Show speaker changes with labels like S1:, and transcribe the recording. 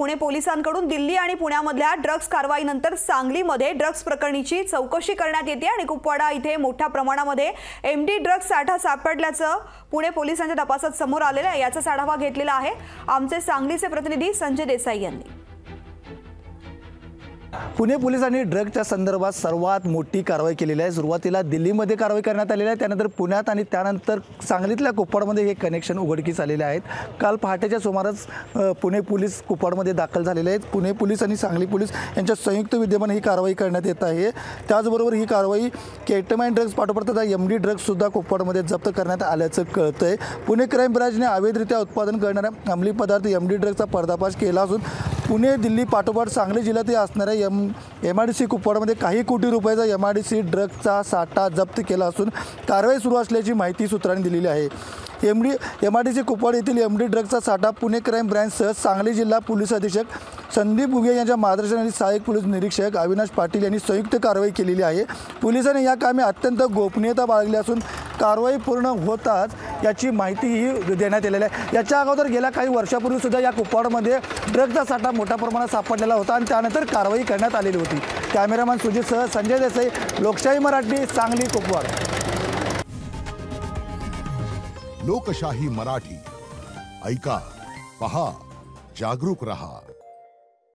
S1: पुणे पोलिसांकडून दिल्ली आणि पुण्यामधल्या ड्रग्ज कारवाईनंतर सांगलीमध्ये ड्रग्ज प्रकरणीची चौकशी करण्यात येते आणि कुपवाडा इथे मोठ्या प्रमाणामध्ये एमडी ड्रग्ज साठा सापडल्याचं पुणे पोलिसांच्या तपासात समोर आलेलं आहे। याचाच आढावा घेतलेला आहे आमचे सांगलीचे प्रतिनिधी संजय देसाई यांनी।
S2: पुणे पोलिसांनी ड्रग्जच्या संदर्भात सर्वात मोठी कारवाई केलेली आहे। सुरुवातीला दिल्लीमध्ये कारवाई करण्यात आलेली आहे, त्यानंतर पुण्यात आणि त्यानंतर सांगलीतल्या कुपवाडमध्ये हे कनेक्शन उघडकीस आलेले आहेत। काल पहाटेच्या सुमारास पुणे पोलीस कुपवाडमध्ये दाखल झालेले आहेत। पुणे पोलीस आणि सांगली पोलीस यांच्या संयुक्त विद्यमाने ही कारवाई करण्यात येत आहे। त्याचबरोबर ही कारवाई केटमाइन ड्रग्ज पाठोपाठ एमडी ड्रग्ज सुद्धा कुपवाडमध्ये जप्त करण्यात आल्याचं कळतंय। पुणे क्राईम ब्रांचने अवैधरित्या उत्पादन करणाऱ्या अंमली पदार्थ एमडी ड्रग्जचा पर्दाफाश केला असून पुणे दिल्ली पाठोपाठ सांगली जिल्ह्यात असणाऱ्या एमआयडीसी कुपवाडमध्ये काही कोटी रुपयाचा एमआयडीसी ड्रग्जचा साठा जप्त केला असून कारवाई सुरू असल्याची माहिती सूत्रांनी दिलेली आहे। एमआयडीसी कुपवाड येथील एमडी ड्रग्जचा साठा पुणे क्राईम ब्रांचसह सांगली जिल्हा पोलीस अधीक्षक संदीप बुगे यांच्या मार्गदर्शनाखाली सहाय्यक पोलीस निरीक्षक अविनाश पाटील यांनी संयुक्त कारवाई केलेली आहे। पोलिसांनी या कामी अत्यंत गोपनीयता बाळगली असून कारवाई पूर्ण होताच याची माहितीही देण्यात आलेली आहे। याच्या अगोदर गेल्या काही वर्षापूर्वी सुद्धा या कुपवाडमध्ये ड्रग्जचा साठा मोठ्या प्रमाणात सापडलेला होता आणि त्यानंतर कारवाई करण्यात आलेली होती। कॅमेरामॅन सुजितसह संजय देसाई, लोकशाही मराठी, सांगली कुपवाड।
S3: लोकशाही मराठी ऐका, पहा, जागरूक रहा।